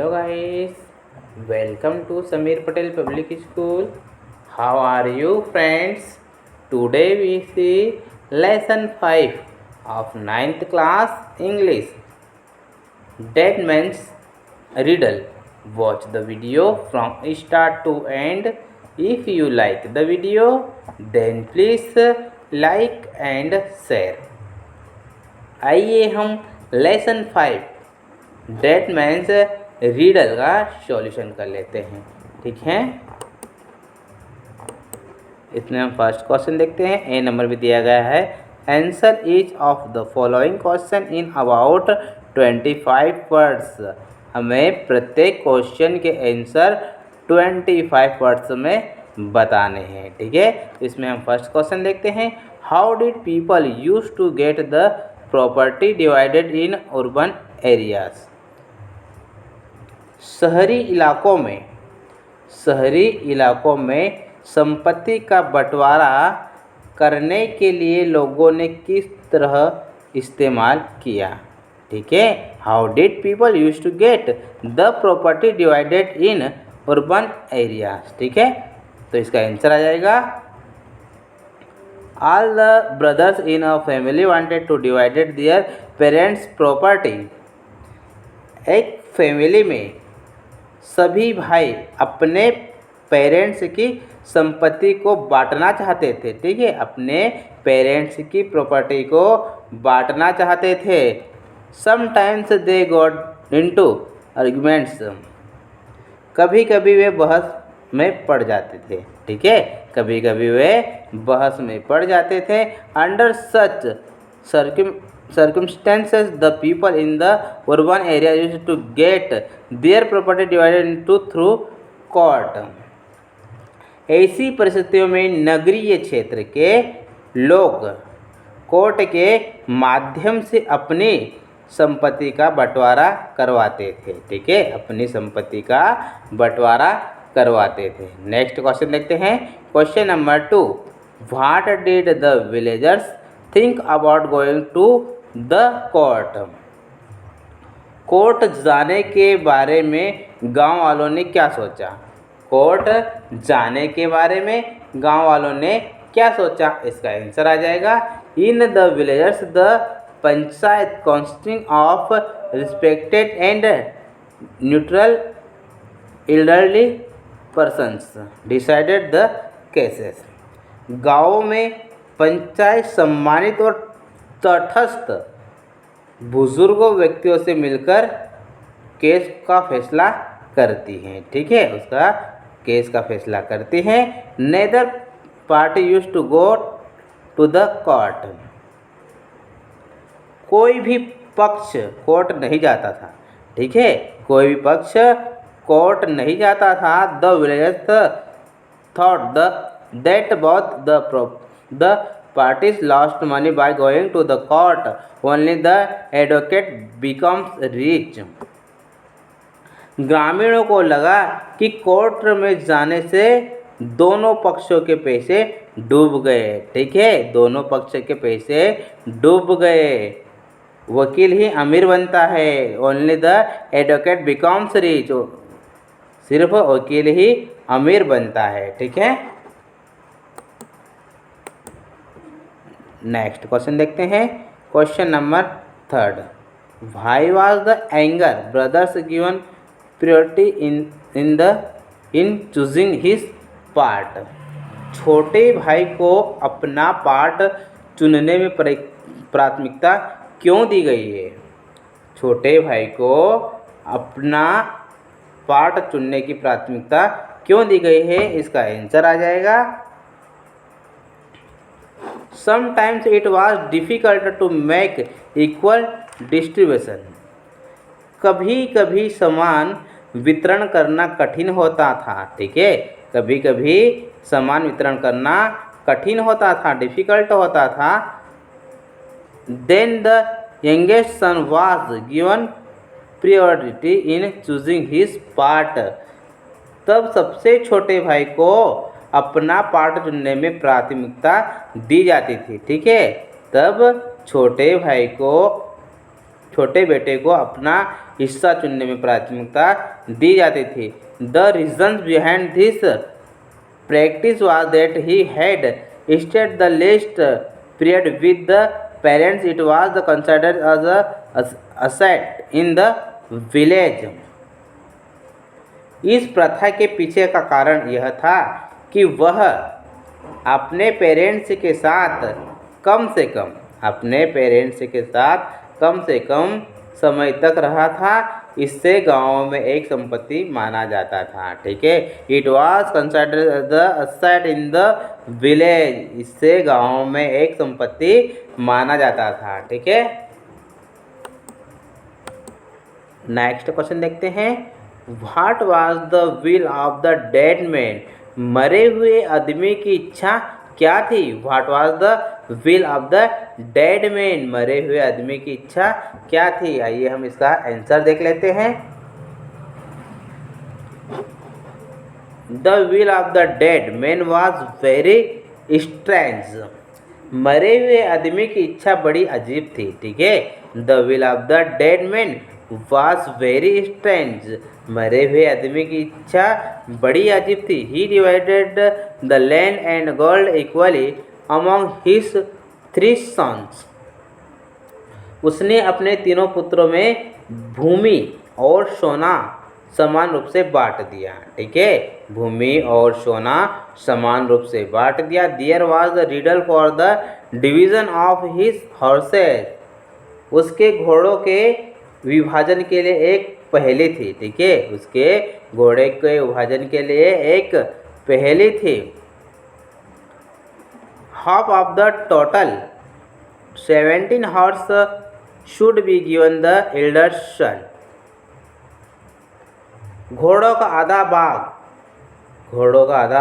Hello guys, welcome to Samir Patel Public School. How are you friends? Today we see lesson 5 of ninth class English. Dead man's riddle. Watch the video from start to end. If you like the video, then please like and share. आइए हम lesson 5 date men's रीडल का solution कर लेते हैं। ठीक है, इसमें हम फर्स्ट क्वेश्चन देखते हैं। ए नंबर भी दिया गया है। Answer each of the following question in about 25 words. हमें प्रत्येक क्वेश्चन के आंसर 25 वर्ड्स में बताने हैं। ठीक है, इसमें हम फर्स्ट क्वेश्चन देखते हैं। How did people use to get the property divided in urban areas. शहरी इलाकों में संपत्ति का बंटवारा करने के लिए लोगों ने किस तरह इस्तेमाल किया। ठीक है, how did people use to get the property divided in urban areas. ठीक है, तो इसका आंसर आ जाएगा All the brothers in a family wanted to divide their parents' property. एक फैमिली में सभी भाई अपने पेरेंट्स की संपत्ति को बांटना चाहते थे। ठीक है, अपने पेरेंट्स की प्रॉपर्टी को बांटना चाहते थे। Sometimes they got into arguments. कभी कभी वे बहस में पड़ जाते थे। ठीक है, कभी कभी वे बहस में पड़ जाते थे। Under such circumstances the people in the urban area used to get their property divided into through court. ऐसी परिस्थितियों में नगरीय क्षेत्र के लोग कोर्ट के माध्यम से अपनी संपत्ति का बंटवारा करवाते थे। ठीक है, अपनी संपत्ति का बंटवारा करवाते थे। नेक्स्ट क्वेश्चन देखते हैं। Question number 2, what did the villagers think about going to the court. Court जाने के बारे में गांव वालों ने क्या सोचा। कोर्ट जाने के बारे में गांव वालों ने क्या सोचा, इसका आंसर आ जाएगा in the villagers the panchayat consisting of respected and neutral elderly persons decided the cases. गाँव में पंचायत सम्मानित और तटस्थ बुजुर्गों व्यक्तियों से मिलकर केस का फैसला करती हैं। ठीक है, उसका केस का फैसला करती हैं। Neither party use to go to the court. कोई भी पक्ष कोर्ट नहीं जाता था। ठीक है, कोई भी पक्ष कोर्ट नहीं जाता था। The villagers thought that both the parties lost money by going to the court. Only the advocate becomes rich. ग्रामीणों को लगा कि कोर्ट में जाने से दोनों पक्षों के पैसे डूब गए। ठीक है, दोनों पक्ष के पैसे डूब गए। वकील ही अमीर बनता है। Only the advocate becomes rich. सिर्फ वकील ही अमीर बनता है। ठीक है, नेक्स्ट क्वेश्चन देखते हैं। Question number 3, why was the anger brothers given priority in choosing his part. छोटे भाई को अपना पार्ट चुनने में प्राथमिकता क्यों दी गई है। छोटे भाई को अपना पार्ट चुनने की प्राथमिकता क्यों दी गई है, इसका आंसर आ जाएगा Sometimes it was difficult to make equal distribution. कभी कभी समान वितरण करना कठिन होता था। ठीक है, कभी कभी समान वितरण करना कठिन होता था, डिफिकल्ट होता था। Then the youngest son was given priority in choosing his part. तब सबसे छोटे भाई को अपना पार्ट चुनने में प्राथमिकता दी जाती थी। ठीक है, तब छोटे भाई को छोटे बेटे को अपना हिस्सा चुनने में प्राथमिकता दी जाती थी। The reason behind this practice was that he had stayed the least period with the parents. It was considered as a asset in the village. इस प्रथा के पीछे का कारण यह था कि वह अपने पेरेंट्स के साथ कम से कम समय तक रहा था। इससे गांव में एक संपत्ति माना जाता था। ठीक है, it was considered the asset in the village. इससे गांव में एक संपत्ति माना जाता था। ठीक है, नेक्स्ट क्वेश्चन देखते हैं। What was the will of the dead man? मरे हुए आदमी की इच्छा क्या थी? What was the will of the dead man? मरे हुए आदमी की इच्छा क्या थी? आइए हम इसका आंसर देख लेते हैं। The will of the dead man was very strange. मरे हुए आदमी की इच्छा बड़ी अजीब थी। ठीक है, the will of the dead man was very strange. मरे हुए आदमी की इच्छा बड़ी अजीब थी। He divided the land and gold equally among his 3 sons. उसने अपने तीनों पुत्रों में भूमि और सोना समान रूप से बांट दिया। ठीक है, भूमि और सोना समान रूप से बांट दिया। There was the riddle for the division of his horses. उसके घोड़ों के विभाजन के लिए एक पहेली थी। ठीक है, उसके घोड़े के विभाजन के लिए एक पहेली थी। Half of the total 17 horse should be given the elder son. घोड़ों का आधा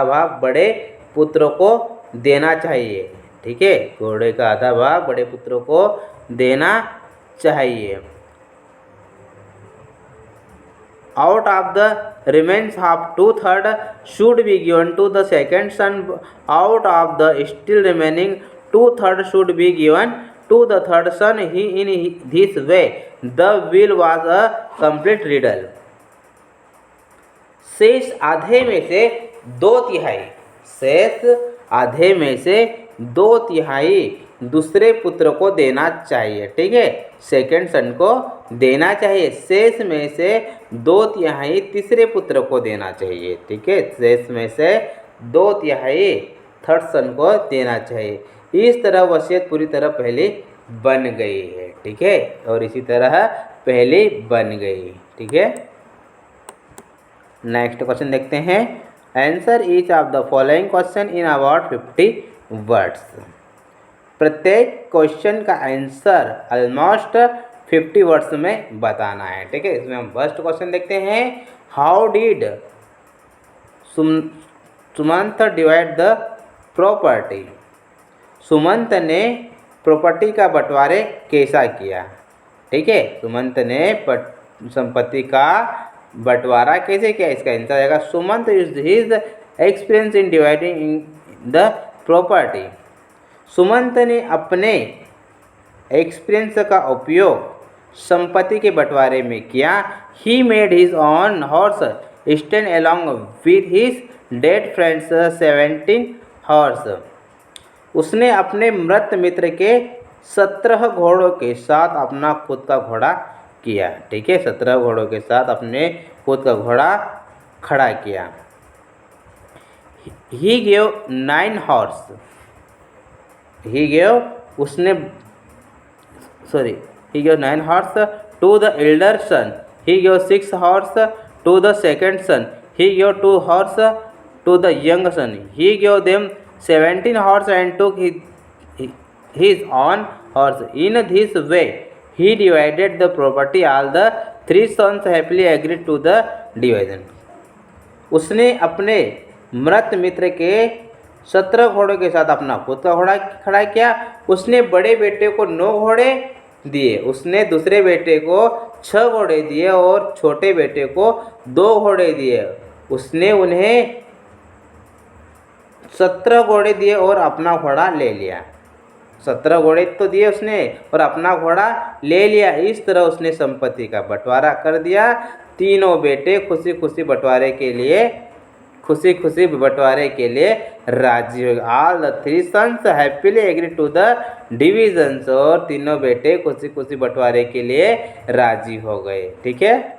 भाग बड़े पुत्र को देना चाहिए। ठीक है, घोड़े का आधा भाग बड़े पुत्र को देना चाहिए। Out of the remains of 2/3 should be given to the second son. Out of the still remaining 2/3 should be given to the third son. In this way, the will was a complete riddle. शेष आधे में से 2/3 दूसरे पुत्र को देना चाहिए। ठीक है, सेकंड सन को देना चाहिए। शेष में से 2/3 तीसरे पुत्र को देना चाहिए। ठीक है, शेष में से 2/3 थर्ड सन को देना चाहिए। इस तरह वसीयत पूरी तरह पहले बन गई है। ठीक है, और इसी तरह पहले बन गई। ठीक है, नेक्स्ट क्वेश्चन देखते हैं। Answer each of the following question in about 50 words. प्रत्येक क्वेश्चन का आंसर ऑलमोस्ट 50 वर्ड्स में बताना है। ठीक है, इसमें हम फर्स्ट क्वेश्चन देखते हैं। How did Sumant divide the property? Sumant ने प्रॉपर्टी का बंटवारे कैसा किया? ठीक है, सुमंत ने संपत्ति का बंटवारा कैसे किया? इसका आंसर आएगा Sumant used his experience in dividing the property. Sumant ने अपने एक्सपीरियंस का उपयोग संपत्ति के बंटवारे में किया। He made his on horse stand along with his dead friends 17 horse. उसने अपने मृत मित्र के 17 घोड़ों के साथ अपना खुद का घोड़ा किया। ठीक है, 17 घोड़ों के साथ अपने खुद का घोड़ा खड़ा किया। He gave 9 horse. He gave 9 horse to the elder son. He gave 6 horse to the second son. He gave 2 horse to the young son. He gave them 17 horse and took his own horse. In this way, he divided the property. All the 3 sons happily agreed to the division. उसने अपने मृत मित्र के 17 घोड़ों के साथ अपना खुद का घोड़ा खड़ा किया। उसने बड़े बेटे को 9 घोड़े दिए, उसने दूसरे बेटे को 6 घोड़े दिए और छोटे बेटे को 2 घोड़े दिए। उसने उन्हें 17 घोड़े दिए और अपना घोड़ा ले लिया। 17 घोड़े तो दिए उसने और अपना घोड़ा ले लिया। इस तरह उसने संपत्ति का बंटवारा कर दिया। तीनों बेटे खुशी खुशी बंटवारे के लिए राजी हो गए। All the three sons happily agree to the divisions, और तीनों बेटे खुशी खुशी बंटवारे के लिए राजी हो गए। ठीक है।